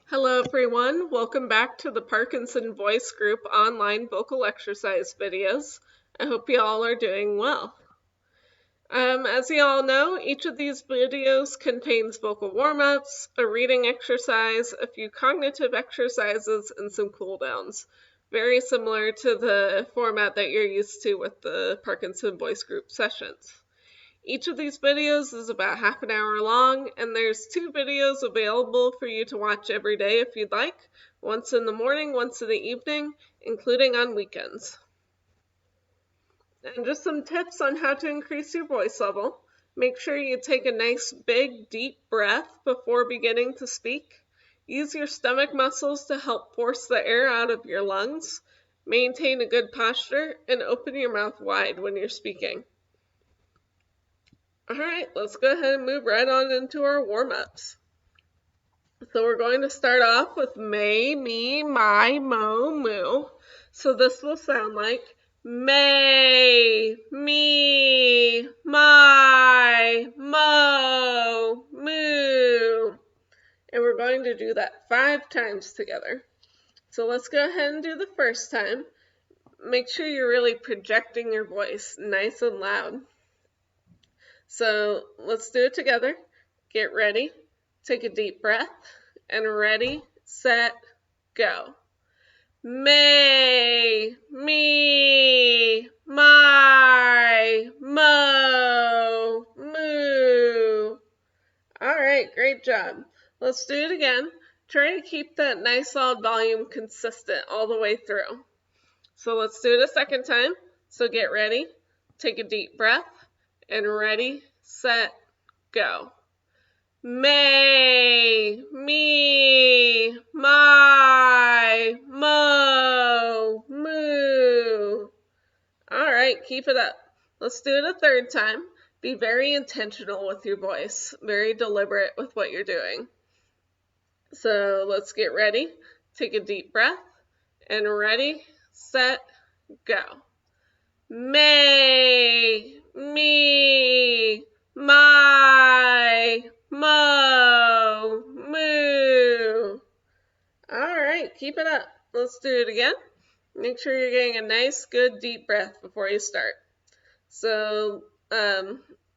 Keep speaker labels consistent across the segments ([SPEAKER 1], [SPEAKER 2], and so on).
[SPEAKER 1] Hello everyone, welcome back to the Parkinson Voice Group online vocal exercise videos. I hope you all are doing well. As you all know, each of these videos contains vocal warm-ups, a reading exercise, a few cognitive exercises, and some cool downs. Very similar to the format that you're used to with the Parkinson Voice Group sessions. Each of these videos is about half an hour long, and there's 2 videos available for you to watch every day if you'd like, once in the morning, once in the evening, including on weekends. And just some tips on how to increase your voice level. Make sure you take a nice big deep breath before beginning to speak. Use your stomach muscles to help force the air out of your lungs. Maintain a good posture and open your mouth wide when you're speaking. Alright, let's go ahead and move right on into our warm-ups. So we're going to start off with may, me, my, mo, moo. So this will sound like may, me, my, mo, moo. And we're going to do that 5 times together. So let's go ahead and do the first time. Make sure you're really projecting your voice nice and loud. So let's do it together. Get ready, take a deep breath, and ready, set, go. May, me, my, mo, moo. All right, great job. Let's do it again. Try to keep that nice loud volume consistent all the way through. So let's do it a second time. So get ready, take a deep breath, and ready, set, go. May, me, my, mo, moo. All right, keep it up. Let's do it a third time. Be very intentional with your voice, very deliberate with what you're doing. So let's get ready. Take a deep breath, and ready, set, go. May, me, my, mo, moo. All right, keep it up. Let's do it again. Make sure you're getting a nice, good, deep breath before you start. So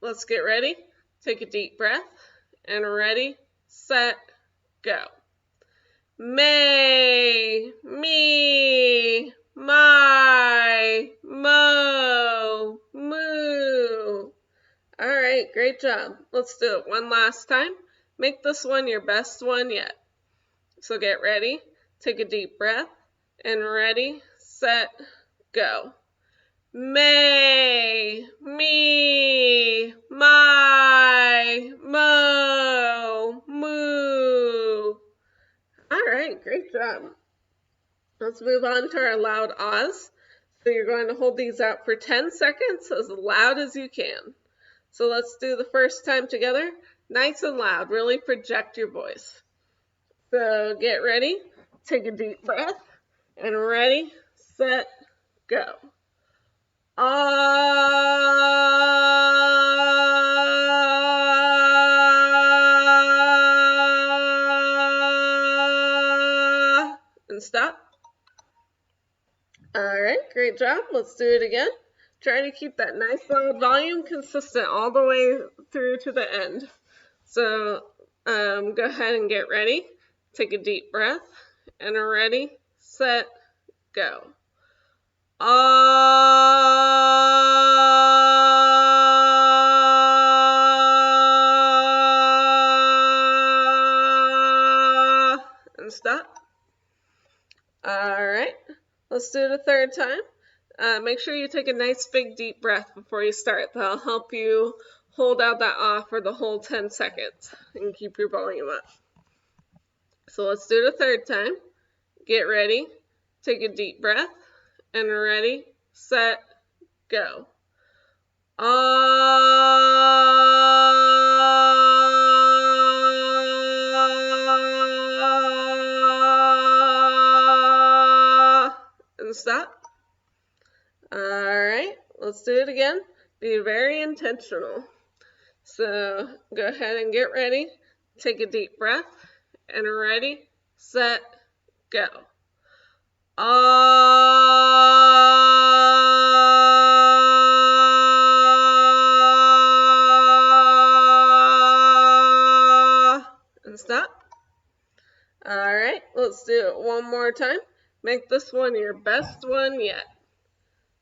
[SPEAKER 1] let's get ready. Take a deep breath, and ready, set, go. May, me, my, mo, moo. All right, great job. Let's do it one last time. Make this one your best one yet. So get ready, take a deep breath, and ready, set, go. May, me, my, mo, moo. All right, great job. Let's move on to our loud ahs. So you're going to hold these out for 10 seconds as loud as you can. So let's do the first time together, nice and loud, really project your voice. So get ready, take a deep breath, and ready, set, go. Ah, and stop. All right, great job. Let's do it again. Try to keep that nice loud volume consistent all the way through to the end. So go ahead and get ready. Take a deep breath, and ready, set, go. Ah, and stop. All right, let's do it a third time. Make sure you take a nice big deep breath before you start. That'll help you hold out that ah for the whole 10 seconds and keep your volume up. So let's do it a third time. Get ready, take a deep breath, and ready, set, go. Ah, and stop. All right, let's do it again. Be very intentional. So go ahead and get ready. Take a deep breath, and ready, set, go. And stop. All right, let's do it one more time. Make this one your best one yet.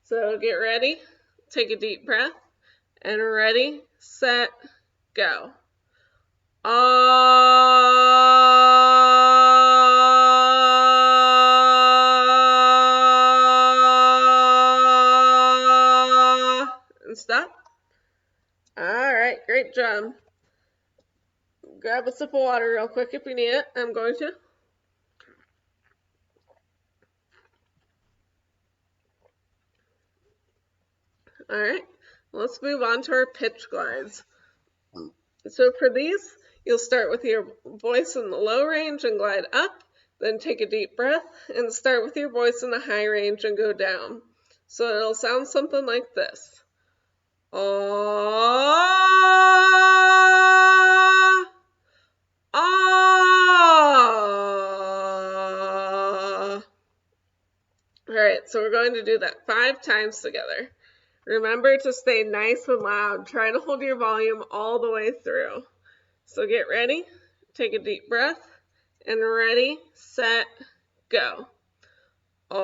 [SPEAKER 1] So get ready, take a deep breath, and ready, set, go. And stop. All right, great job. Grab a sip of water real quick if you need it. I'm going to. All right, let's move on to our pitch glides. So for these, you'll start with your voice in the low range and glide up, then take a deep breath and start with your voice in the high range and go down. So it'll sound something like this. Ah, ah. All right, so we're going to do that 5 times together. Remember to stay nice and loud. Try to hold your volume all the way through. So get ready, take a deep breath, and ready, set, go. Ah,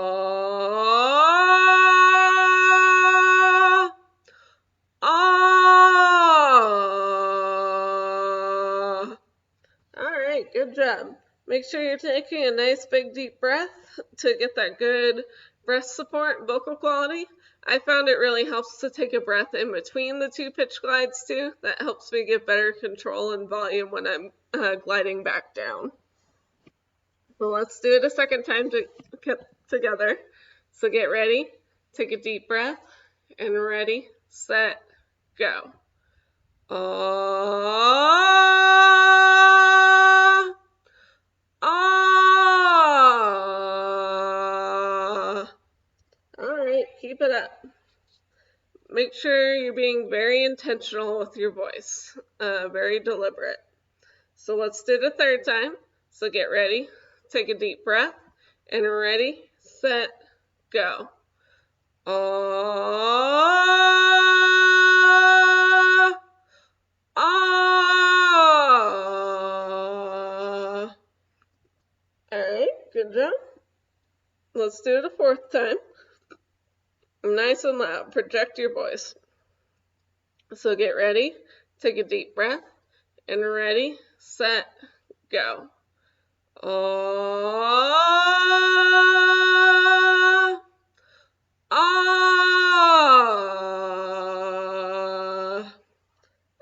[SPEAKER 1] ah. All right, good job. Make sure you're taking a nice big deep breath to get that good breath support and vocal quality. I found it really helps to take a breath in between the 2 pitch glides too. That helps me get better control and volume when I'm gliding back down. So let's do it a second time together. So get ready, take a deep breath, and ready, set, go. Ah, ah. All right, keep it up. Make sure you're being very intentional with your voice, very deliberate. So let's do it a third time. So get ready, take a deep breath, and ready, set, go. Ah, ah. All right, good job. Let's do it a 4th time. Nice and loud, project your voice. So get ready, take a deep breath, and ready, set, go. Ah, ah.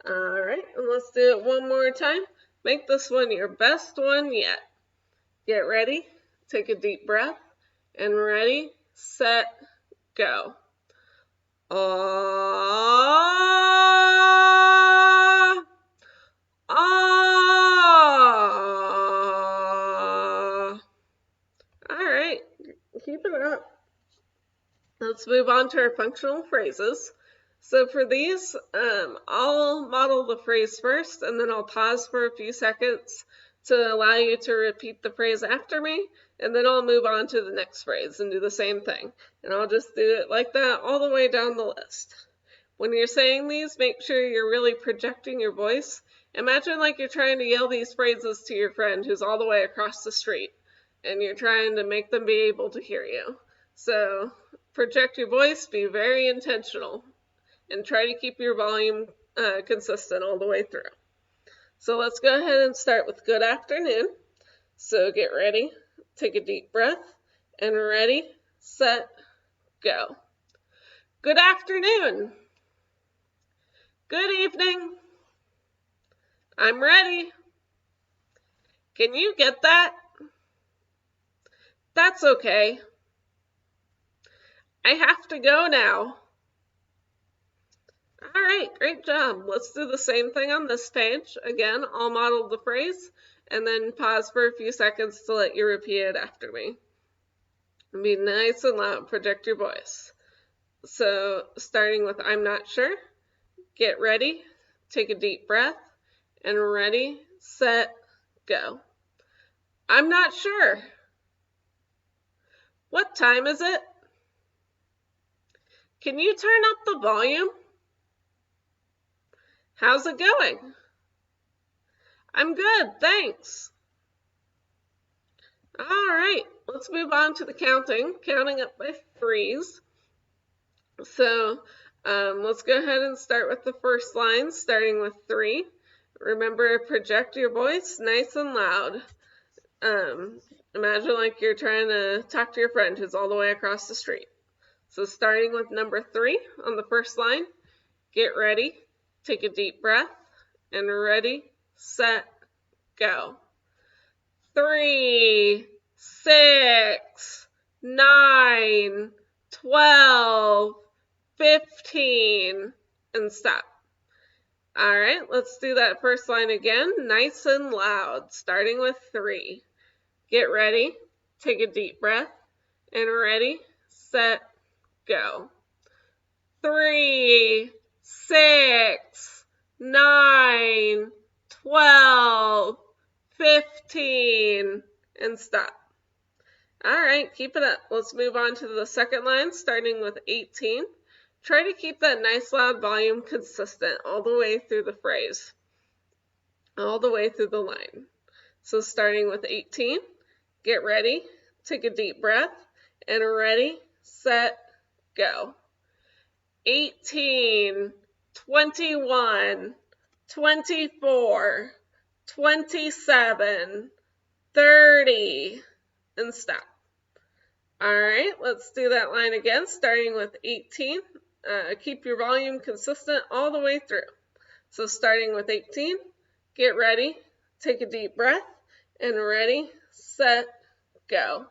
[SPEAKER 1] All right, and let's do it one more time. Make this one your best one yet. Get ready, take a deep breath, and ready, set, go. Ah, ah. All right, keep it up. Let's move on to our functional phrases. So for these, I'll model the phrase first, and then I'll pause for a few seconds to allow you to repeat the phrase after me, and then I'll move on to the next phrase and do the same thing. And I'll just do it like that all the way down the list. When you're saying these, make sure you're really projecting your voice. Imagine like you're trying to yell these phrases to your friend who's all the way across the street, and you're trying to make them be able to hear you. So project your voice, be very intentional, and try to keep your volume consistent all the way through. So let's go ahead and start with good afternoon. So get ready, take a deep breath, and ready, set, go. Good afternoon. Good evening. I'm ready. Can you get that? That's okay. I have to go now. All right, great job. Let's do the same thing on this page. Again, I'll model the phrase and then pause for a few seconds to let you repeat it after me. Be nice and loud, project your voice. So starting with I'm not sure, get ready, take a deep breath, and ready, set, go. I'm not sure. What time is it? Can you turn up the volume? How's it going? I'm good, thanks. All right, let's move on to the counting up by threes. So let's go ahead and start with the first line, starting with 3. Remember, project your voice nice and loud. Imagine like you're trying to talk to your friend who's all the way across the street. So starting with number 3 on the first line, get ready, take a deep breath, and ready, set, go. 3, 6, 9, 12, 15, and stop. All right, let's do that first line again, nice and loud, starting with 3. Get ready, take a deep breath, and ready, set, go. 3, 6, 9, 12, 15, and stop. All right, keep it up. Let's move on to the second line, starting with 18. Try to keep that nice loud volume consistent all the way through the phrase, all the way through the line. So starting with 18, get ready, take a deep breath, and ready, set, go. 18, 21, 24, 27, 30, and stop. All right, let's do that line again, starting with 18. Keep your volume consistent all the way through. So starting with 18, get ready, take a deep breath, and ready, set, go.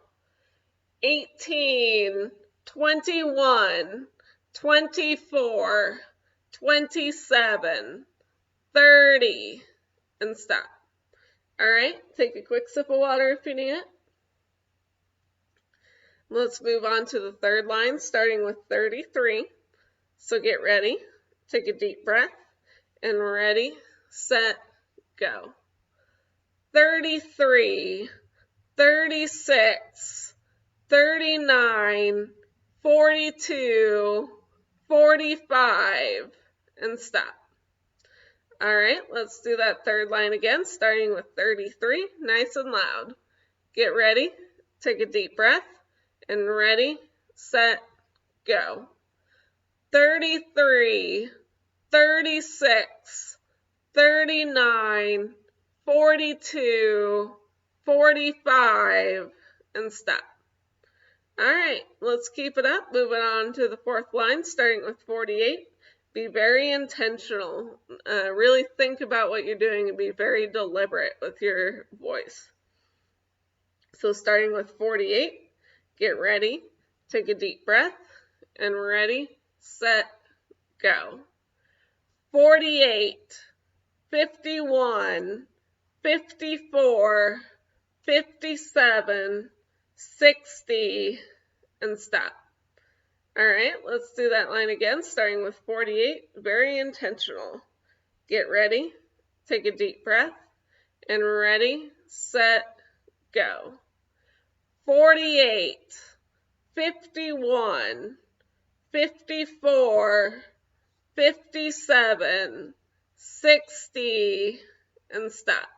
[SPEAKER 1] 18, 21, 24, 27, 30, and stop. All right, take a quick sip of water if you need it. Let's move on to the third line, starting with 33. So get ready, take a deep breath, and ready, set, go. 33, 36, 39, 42, 45, and stop. All right, let's do that third line again, starting with 33, nice and loud. Get ready, take a deep breath, and ready, set, go. 33, 36, 39, 42, 45, and stop. All right, let's keep it up. Moving on to the fourth line, starting with 48. Be very intentional. Really think about what you're doing and be very deliberate with your voice. So starting with 48, get ready, take a deep breath, and ready, set, go. 48, 51, 54, 57, 60, and stop. All right, let's do that line again, starting with 48, very intentional. Get ready, take a deep breath, and ready, set, go. 48, 51, 54, 57, 60, and stop.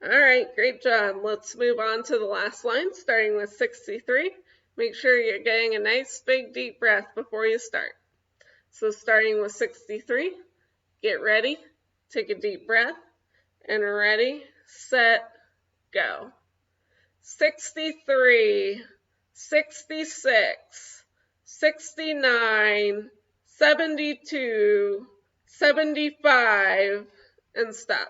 [SPEAKER 1] All right, great job. Let's move on to the last line, starting with 63. Make sure you're getting a nice big deep breath before you start. So starting with 63, get ready, take a deep breath, and ready, set, go. 63, 66, 69, 72, 75, and stop.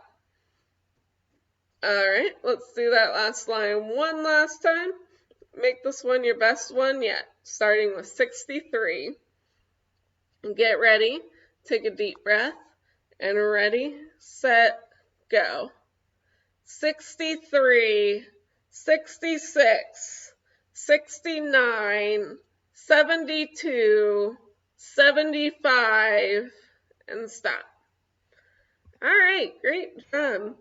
[SPEAKER 1] All right, let's do that last line one last time. Make this one your best one yet, starting with 63. Get ready, take a deep breath, and ready, set, go. 63, 66, 69, 72, 75, and stop. All right, great job.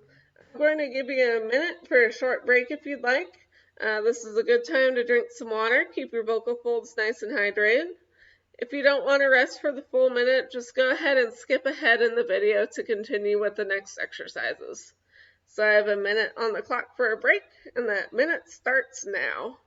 [SPEAKER 1] going to give you a minute for a short break if you'd like. This is a good time to drink some water, keep your vocal folds nice and hydrated. If you don't want to rest for the full minute, just go ahead and skip ahead in the video to continue with the next exercises. So I have a minute on the clock for a break, and that minute starts now.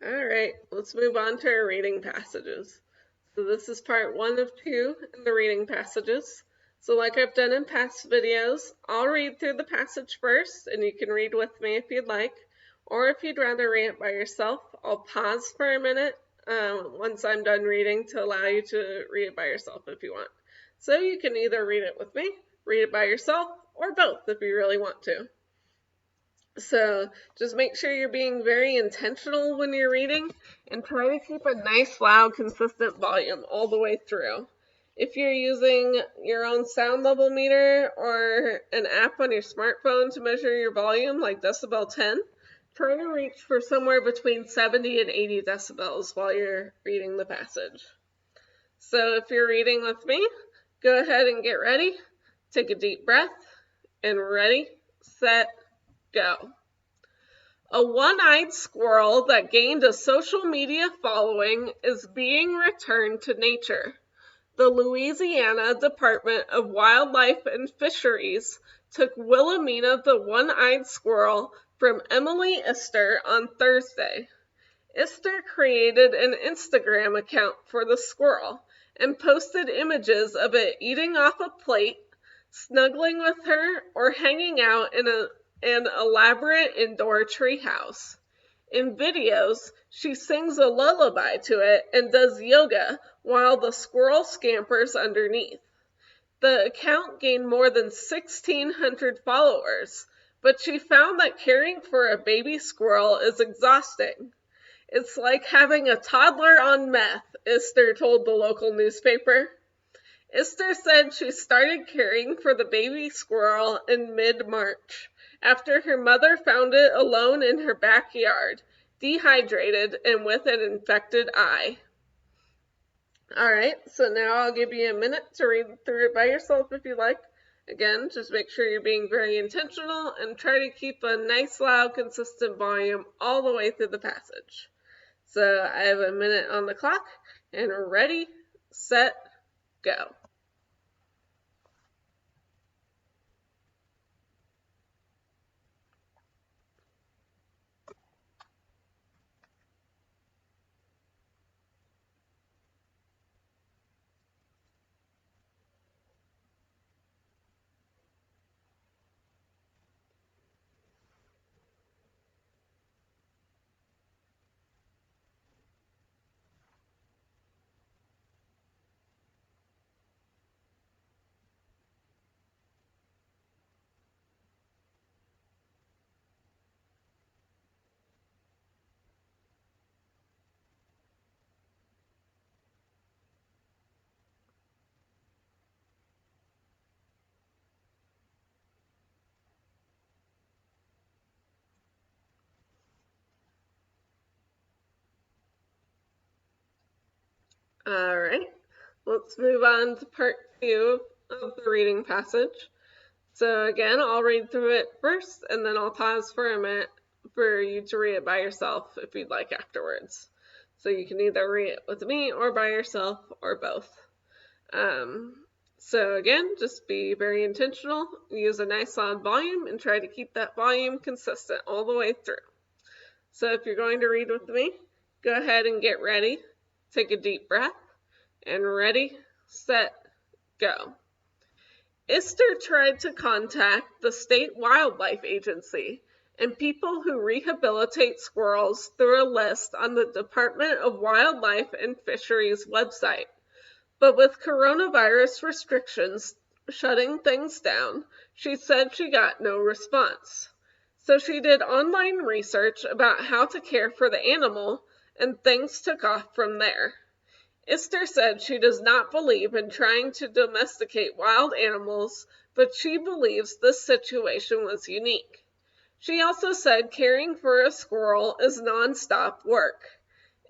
[SPEAKER 1] All right, let's move on to our reading passages. So this is part 1 of 2 in the reading passages. So like I've done in past videos, I'll read through the passage first, and you can read with me if you'd like. Or if you'd rather read it by yourself, I'll pause for a minute once I'm done reading to allow you to read it by yourself if you want. So you can either read it with me, read it by yourself, or both if you really want to. So just make sure you're being very intentional when you're reading and try to keep a nice, loud, consistent volume all the way through. If you're using your own sound level meter or an app on your smartphone to measure your volume, like Decibel 10, try to reach for somewhere between 70 and 80 decibels while you're reading the passage. So if you're reading with me, go ahead and get ready. Take a deep breath, and ready, set, go. A one-eyed squirrel that gained a social media following is being returned to nature. The Louisiana Department of Wildlife and Fisheries took Wilhelmina the one-eyed squirrel from Emily Ister on Thursday. Ister created an Instagram account for the squirrel and posted images of it eating off a plate, snuggling with her, or hanging out in an elaborate indoor treehouse. In videos, she sings a lullaby to it and does yoga while the squirrel scampers underneath. The account gained more than 1,600 followers, but she found that caring for a baby squirrel is exhausting. It's like having a toddler on meth, Ister told the local newspaper. Ister said she started caring for the baby squirrel in mid-March, after her mother found it alone in her backyard, dehydrated and with an infected eye. Alright, so now I'll give you a minute to read through it by yourself if you like. Again, just make sure you're being very intentional and try to keep a nice, loud, consistent volume all the way through the passage. So I have a minute on the clock, and ready, set, go. Alright, let's move on to part 2 of the reading passage. So again, I'll read through it first, and then I'll pause for a minute for you to read it by yourself if you'd like afterwards. So you can either read it with me or by yourself or both. So again, just be very intentional, use a nice loud volume, and try to keep that volume consistent all the way through. So if you're going to read with me, go ahead and get ready. Take a deep breath, and ready, set, go. Ister tried to contact the State Wildlife Agency and people who rehabilitate squirrels through a list on the Department of Wildlife and Fisheries website. But with coronavirus restrictions shutting things down, she said she got no response. So she did online research about how to care for the animal, and things took off from there. Ister said she does not believe in trying to domesticate wild animals, but she believes this situation was unique. She also said caring for a squirrel is nonstop work.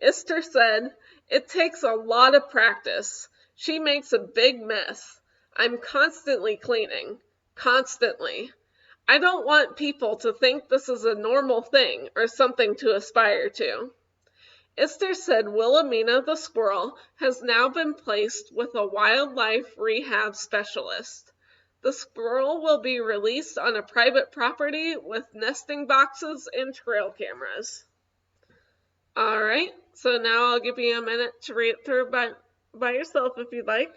[SPEAKER 1] Ister said, "It takes a lot of practice. She makes a big mess. I'm constantly cleaning. Constantly. I don't want people to think this is a normal thing or something to aspire to." Ister said Wilhelmina the squirrel has now been placed with a wildlife rehab specialist. The squirrel will be released on a private property with nesting boxes and trail cameras. All right, so now I'll give you a minute to read it through by yourself if you'd like.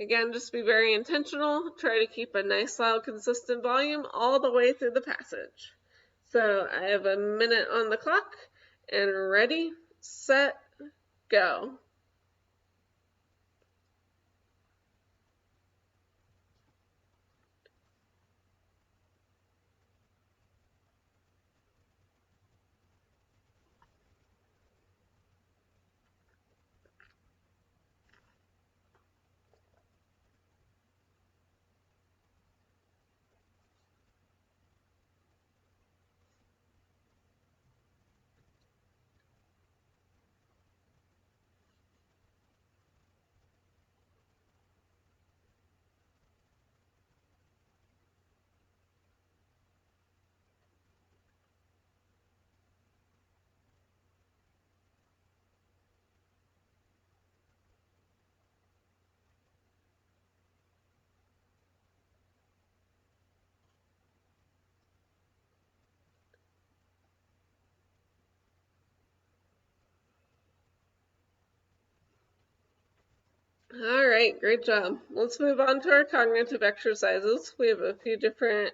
[SPEAKER 1] Again, just be very intentional. Try to keep a nice, loud, consistent volume all the way through the passage. So I have a minute on the clock, and ready, set, go. All right, great job. Let's move on to our cognitive exercises. We have a few different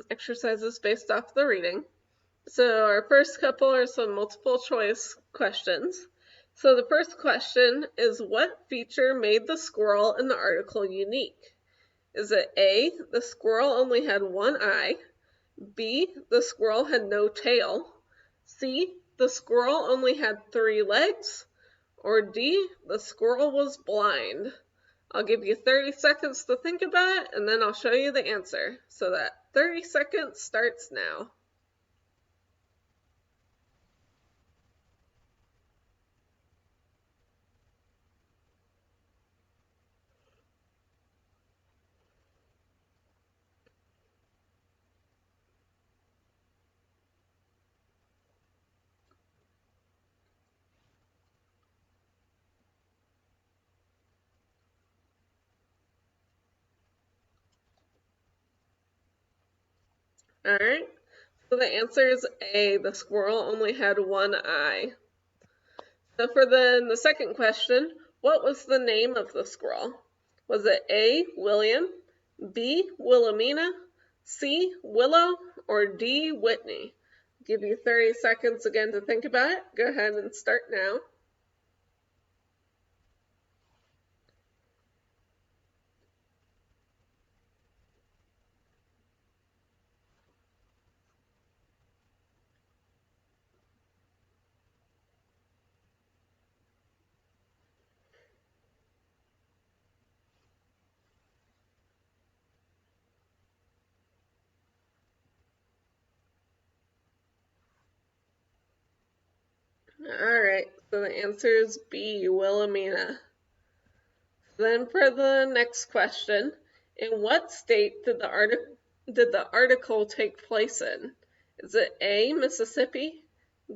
[SPEAKER 1] exercises based off the reading. So our first couple are some multiple choice questions. So the first question is, what feature made the squirrel in the article unique? Is it A, the squirrel only had one eye, B, the squirrel had no tail, C, the squirrel only had 3 legs, or D, the squirrel was blind? I'll give you 30 seconds to think about it, and then I'll show you the answer. So that 30 seconds starts now. All right, so the answer is A, the squirrel only had one eye. So for the second question, what was the name of the squirrel? Was it A, William, B, Wilhelmina, C, Willow, or D, Whitney? I'll give you 30 seconds again to think about it. Go ahead and start now. All right, so the answer is B, Wilhelmina. Then for the next question, in what state did the article take place in? Is it A, Mississippi,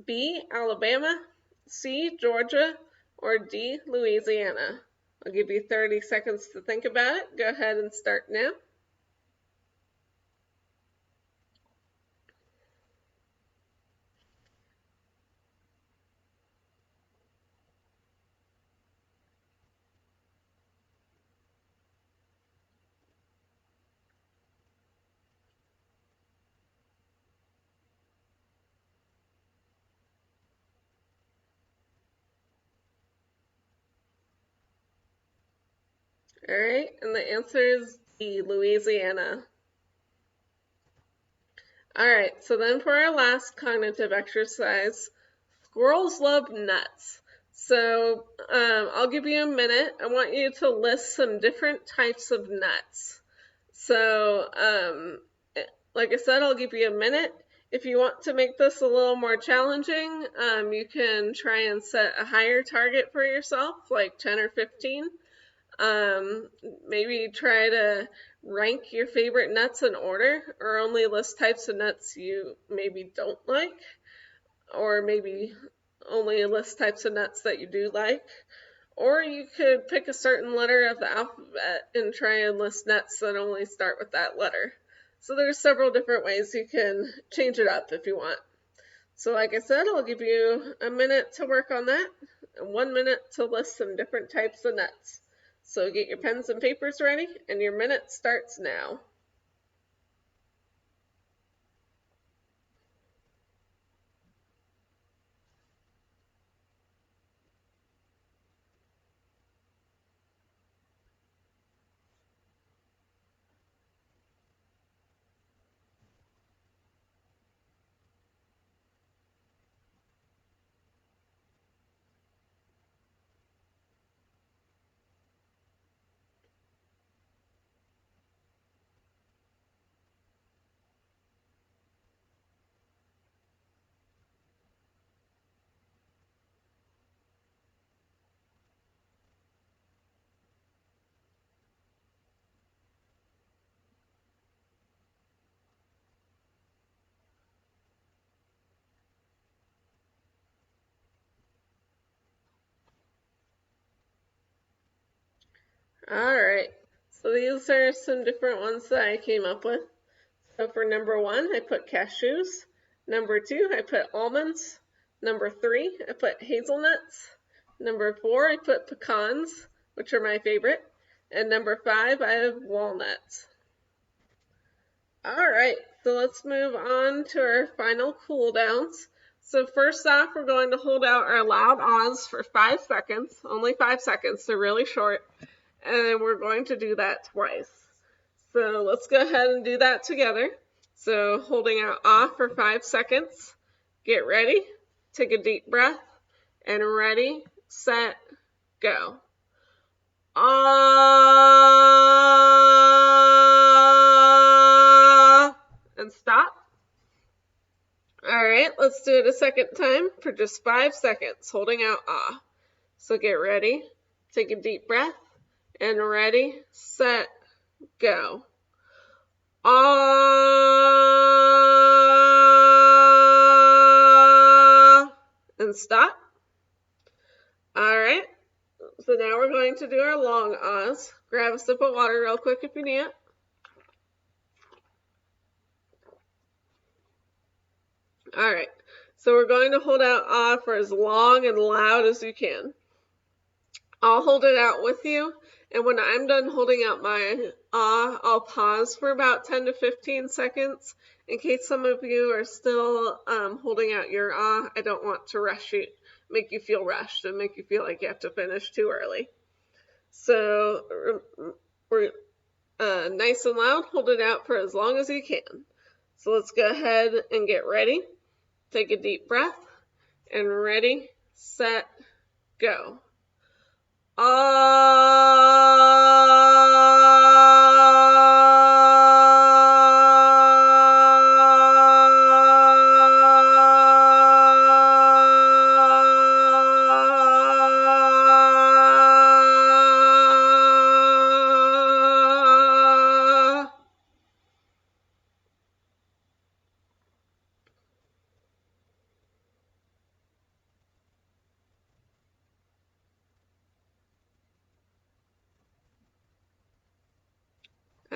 [SPEAKER 1] B, Alabama, C, Georgia, or D, Louisiana? I'll give you 30 seconds to think about it. Go ahead and start now. All right, and the answer is D, Louisiana. All right, so then for our last cognitive exercise, squirrels love nuts. So I'll give you a minute. I want you to list some different types of nuts. So like I said, I'll give you a minute. If you want to make this a little more challenging, you can try and set a higher target for yourself, like 10 or 15. Maybe try to rank your favorite nuts in order, or only list types of nuts you maybe don't like, or maybe only list types of nuts that you do like. Or you could pick a certain letter of the alphabet and try and list nuts that only start with that letter. So there's several different ways you can change it up if you want. So like I said, I'll give you a minute to work on that, and 1 minute to list some different types of nuts. So get your pens and papers ready, and your minute starts now. Alright, so these are some different ones that I came up with. So for number 1, I put cashews. Number 2, I put almonds. Number 3, I put hazelnuts. Number 4, I put pecans, which are my favorite. And number 5, I have walnuts. Alright, so let's move on to our final cool downs. So first off, we're going to hold out our loud ahs for 5 seconds, only 5 seconds, they're really short. And we're going to do that twice. So let's go ahead and do that together. So holding out ah for 5 seconds. Get ready. Take a deep breath. And ready, set, go. Ah, and stop. All right, let's do it a second time for just 5 seconds, holding out ah. So get ready. Take a deep breath. And ready, set, go. Ah, and stop. All right, so now we're going to do our long ahs. Grab a sip of water real quick if you need it. All right, so we're going to hold out ah for as long and loud as you can. I'll hold it out with you, and when I'm done holding out my ah, I'll pause for about 10 to 15 seconds in case some of you are still holding out your ah. I don't want to rush you, make you feel rushed and make you feel like you have to finish too early. So we're nice and loud, hold it out for as long as you can. So let's go ahead and get ready. Take a deep breath, and ready, set, go.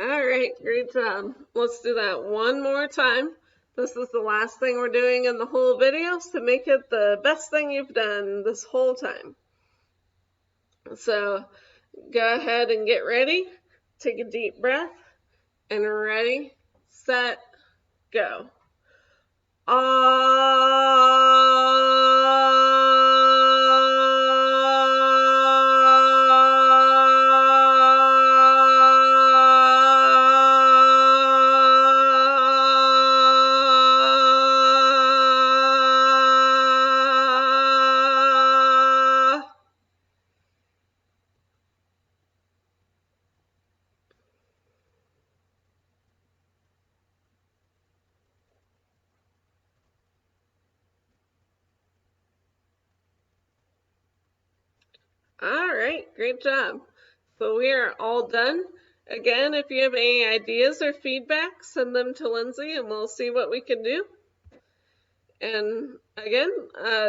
[SPEAKER 1] All right, great job. Let's do that one more time. This is the last thing we're doing in the whole video, so make it the best thing you've done this whole time. So go ahead and get ready. Take a deep breath, and ready, set, go. Ah. All right, great job. So we are all done. Again, if you have any ideas or feedback, send them to Lindsay and we'll see what we can do. And again,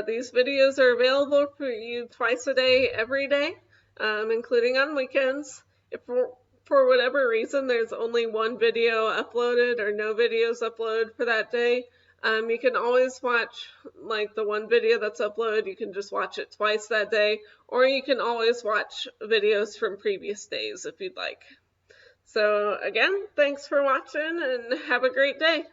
[SPEAKER 1] these videos are available for you twice a day, every day, including on weekends. If for whatever reason there's only one video uploaded or no videos uploaded for that day, you can always watch like the one video that's uploaded. You can just watch it twice that day, or you can always watch videos from previous days if you'd like. So again, thanks for watching and have a great day.